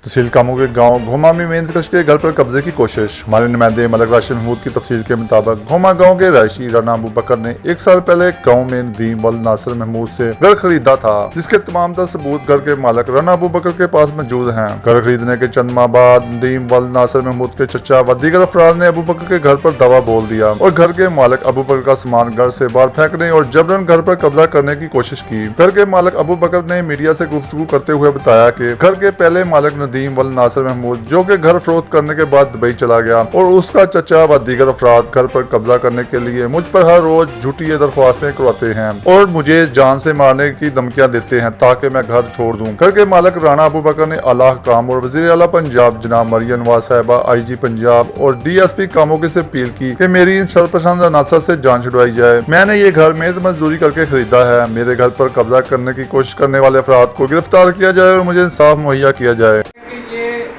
तहसील कामों के गांव घोमा में मेहनतकश के घर पर कब्जे की कोशिश। हमारे नुमाइंदे मलक राशिद महमूद की तफसील के मुताबिक घोमा गांव के रहायशी राना अबू बकर ने 1 साल पहले गांव में नदीम वल नासिर महमूद से घर खरीदा था, जिसके तमाम तर सबूत घर के मालिक राना अबू बकर के पास मौजूद हैं। घर खरीदने के चंद माह बाद नदीम वल नासिर महमूद के चचा व दीगर अफराद ने अबू बकर के घर पर दवा बोल दिया और घर के मालिक अबू बकर का सामान घर से बाहर फेंकने और जबरन घर पर कब्जा करने की कोशिश की। घर के मालिक अबू बकर ने मीडिया से गुफ्तगू करते हुए बताया कि घर के पहले मालिक नदीम वल नासिर महमूद, जो कि घर फरोख्त करने के बाद दुबई चला गया, और उसका चचा व दीगर अफराद घर पर कब्जा करने के लिए मुझ पर हर रोज झूठी दरख्वास्तें करवाते हैं और मुझे जान से मारने की धमकियां देते हैं ताकि मैं घर छोड़ दूं। घर के मालिक राना अबू बकर ने आला हुक्काम और वज़ीर आला पंजाब जनाब मरियम नवाज साहिबा, IG पंजाब और DSP कामोगी से अपील की कि मेरी इन सरपसंद अनासर से जान छुड़वाई जाए। मैंने ये घर मेहनत मजदूरी करके खरीदा है। मेरे घर पर कब्जा करने की कोशिश करने वाले अफराद को गिरफ्तार किया जाए और मुझे इंसाफ मुहैया किया जाए।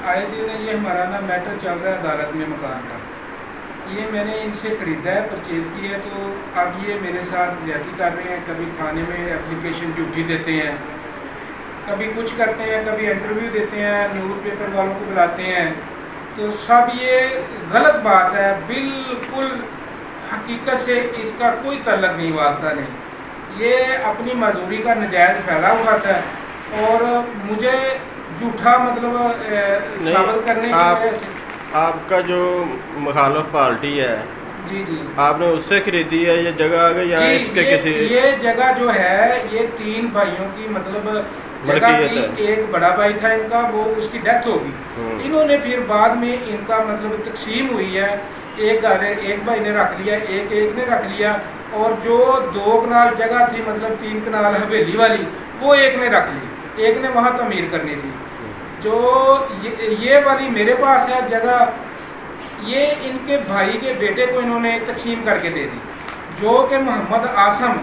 आए दिन ये हमारा ना मैटर चल रहा है अदालत में मकान का। ये मैंने इनसे ख़रीदा है, परचेज़ की है, तो अब ये मेरे साथ ज़्यादती कर रहे हैं। कभी थाने में एप्लीकेशन झूठी देते हैं, कभी कुछ करते हैं, कभी इंटरव्यू देते हैं, न्यूज़पेपर वालों को बुलाते हैं। तो सब ये गलत बात है, बिल्कुल हकीकत से इसका कोई तल्लक नहीं, वास्ता नहीं। ये अपनी मजदूरी का नजायज़ फ़ायदा उठाता है और मुझे झूठा मतलब साबित करने की वजह से। आपका जो मुखालिफ पार्टी है, जी आपने उससे खरीदी है ये जगह आगे या इसके किसी? ये जगह जो है ये 3 भाइयों की मतलब जगह की। एक बड़ा भाई था इनका, वो उसकी डेथ हो गई। इन्होंने फिर बाद में इनका मतलब तकसीम हुई है। एक भाई ने रख लिया, एक ने रख लिया, और जो 2 कनाल जगह थी मतलब 3 कनाल हवेली वाली, वो एक ने रख ली, एक ने वहाँ तमीर करनी थी। जो ये वाली मेरे पास है जगह, ये इनके भाई के बेटे को इन्होंने तकसीम करके दे दी, जो कि मोहम्मद आसम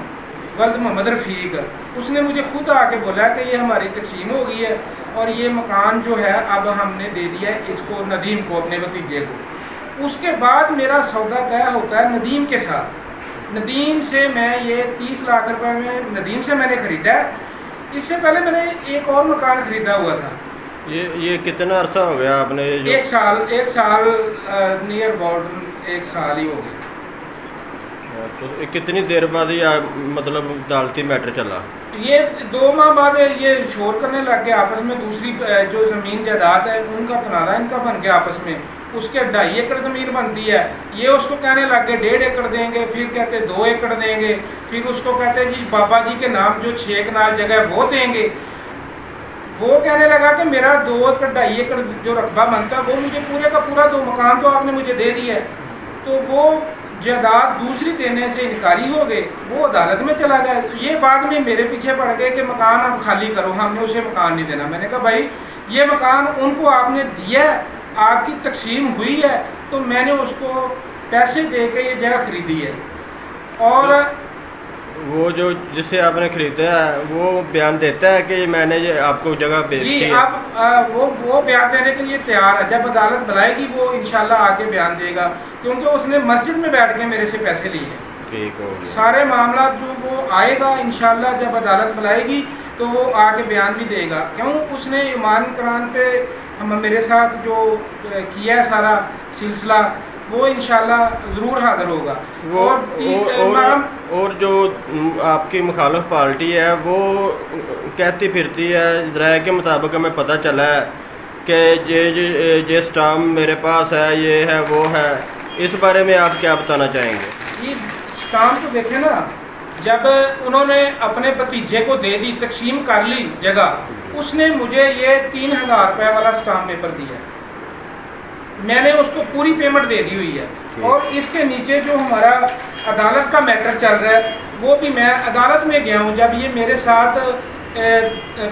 वल्द मोहम्मद रफ़ीक, उसने मुझे खुद आके बोला कि ये हमारी तकसीम हो गई है और ये मकान जो है अब हमने दे दिया है इसको, नदीम को, अपने भतीजे को। उसके बाद मेरा सौदा तय होता है नदीम के साथ। नदीम से मैं ये 30 लाख रुपए में नदीम से मैंने ख़रीदा है। इससे पहले मैंने एक और मकान ख़रीदा हुआ था। ये कितना अर्सा हो गया आपने? ये 1 साल नियर अबाउट 1 साल ही हो गया। तो कितनी देर बाद ये मतलब अदालती मैटर चला? ये 2 माह बाद ये शोर करने लग गए आपस में। दूसरी जो ज़मीन जायदाद है उनका तनाज़ा इनका बन गया आपस में। उसके 2.5 एकड़ ज़मीन बनती है, ये उसको कहने लग गए 1.5 एकड़ देंगे, फिर कहते 2 एकड़ देंगे, फिर उसको कहते जी बाबा जी के नाम जो 6 कनाल जगह है वो देंगे। वो कहने लगा कि मेरा 2 एकड़ 2.5 एकड़ जो रकबा बनता है वो मुझे पूरे का पूरा दो, मकान तो आपने मुझे दे दिया है। तो वो जायदाद दूसरी देने से इनकारी हो गए, वो अदालत में चला गया। ये बाद में मेरे पीछे पड़ गए कि मकान आप खाली करो, हमने उसे मकान नहीं देना। मैंने कहा भाई ये मकान उनको आपने दिया है, आपकी तकसीम हुई है, तो मैंने उसको पैसे दे के ये जगह खरीदी है। और वो जो जिससे आपने खरीदा है वो बयान देता है कि मैंने ये आपको जगह बेची है? जी, अब वो बयान देने के लिए तैयार है। जब अदालत बुलाएगी वो इंशाल्लाह आके बयान देगा, क्योंकि उसने मस्जिद में बैठ के मेरे से पैसे लिए हैं। ठीक हो गया। सारे मामला जो वो आएगा इंशाल्लाह, जब अदालत बुलाएगी तो वो आके बयान भी देगा। क्यों उसने ईमान करान पे हम मेरे साथ जो किया है सारा सिलसिला, वो इंशाल्लाह ज़रूर हाज़िर होगा। और जो आपकी मुखालिफ पार्टी है वो कहती फिरती है, ज़राए के मुताबिक हमें पता चला है कि ये स्टाम्प मेरे पास है, ये है वो है, इस बारे में आप क्या बताना चाहेंगे? ये स्टाम्प तो देखें ना, जब उन्होंने अपने भतीजे को दे दी, तकसीम कर ली जगह, उसने मुझे ये 3000 रुपये वाला स्टाम्प पेपर दिया, मैंने उसको पूरी पेमेंट दे दी हुई है। और इसके नीचे जो हमारा अदालत का मैटर चल रहा है वो भी मैं अदालत में गया हूँ। जब ये मेरे साथ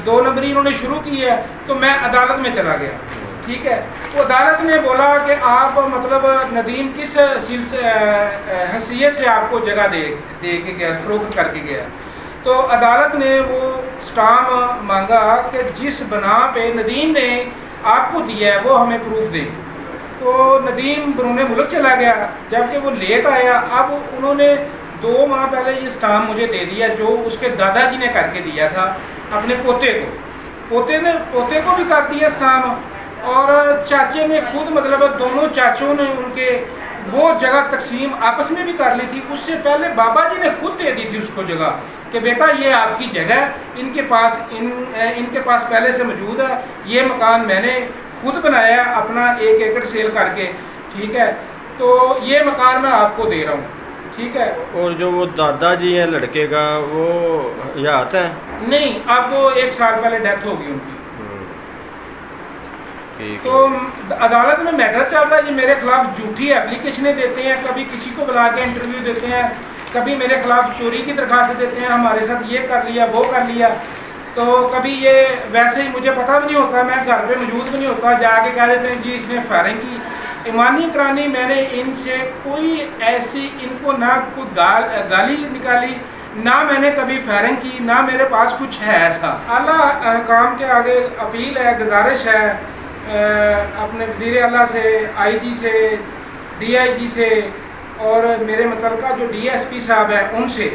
2 नंबरी इन्होंने शुरू की है तो मैं अदालत में चला गया, ठीक है। तो अदालत ने बोला कि आप मतलब नदीम किस हैसियत से आपको जगह दे के गया, फरोख्त करके गया। तो अदालत ने वो स्टाम्प मांगा कि जिस बना पे नदीम ने आपको दिया है वो हमें प्रूफ दे। तो नदीम बरूने मुल्क चला गया, जबकि वो लेट आया। अब उन्होंने 2 माह पहले ये स्टाम्प मुझे दे दिया, जो उसके दादाजी ने करके दिया था अपने पोते को। पोते को भी कर दिया स्टाम्प, اور چاچے نے خود مطلب دونوں چاچوں نے ان کے وہ جگہ تقسیم آپس میں بھی کر لی تھی. اس سے پہلے بابا جی نے خود دے دی تھی اس کو جگہ کہ بیٹا یہ آپ کی جگہ ہے, ان کے پاس پہلے سے موجود ہے, یہ مکان میں نے خود بنایا ہے اپنا 1 ایکڑ سیل کر کے, ٹھیک ہے, تو یہ مکان میں آپ کو دے رہا ہوں, ٹھیک ہے. اور جو وہ دادا جی ہیں لڑکے کا وہ حیات ہے؟ نہیں, اب وہ 1 سال پہلے ڈیتھ ہو گئی ان کی. تو عدالت میں میٹر چل رہا ہے, یہ میرے خلاف جھوٹی اپلیکیشنیں دیتے ہیں, کبھی کسی کو بلا کے انٹرویو دیتے ہیں, کبھی میرے خلاف چوری کی درخواست دیتے ہیں, ہمارے ساتھ یہ کر لیا وہ کر لیا. تو کبھی یہ ویسے ہی مجھے پتہ بھی نہیں ہوتا, میں گھر پہ موجود بھی نہیں ہوتا, جا کے کہہ دیتے ہیں جی اس نے فائرنگ کی. ایمانی کرانی میں نے ان سے کوئی ایسی, ان کو نہ کوئی گالی نکالی, نہ میں نے کبھی فائرنگ کی, نہ میرے پاس کچھ ہے ایسا. اعلیٰ حکام کے آگے اپیل ہے, گزارش ہے اپنے وزیر اعلیٰ سے, آئی جی سے, ڈی آئی جی سے اور میرے متعلقہ جو ڈی ایس پی صاحب ہیں ان سے,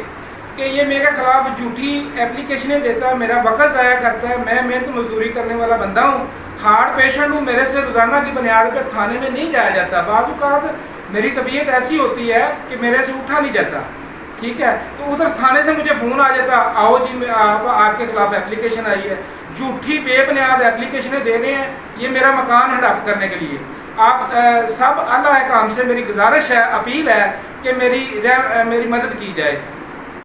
کہ یہ میرے خلاف جھوٹی اپلیکیشنیں دیتا ہے, میرا وقت ضائع کرتا ہے. میں محنت مزدوری کرنے والا بندہ ہوں, ہارٹ پیشنٹ ہوں, میرے سے روزانہ کی بنیاد پہ تھانے میں نہیں جایا جاتا. بعض اوقات میری طبیعت ایسی ہوتی ہے کہ میرے سے اٹھا نہیں جاتا, ٹھیک ہے, تو ادھر تھانے سے مجھے فون آ جاتا, آؤ جی آپ کے خلاف اپلیکیشن آئی ہے. جھوٹی بے بنیاد اپلیکیشنیں دے رہے ہیں یہ میرا مکان ہڑپ کرنے کے لیے. آپ سب اعلیٰ حکام سے میری گزارش ہے, اپیل ہے کہ میری مدد کی جائے.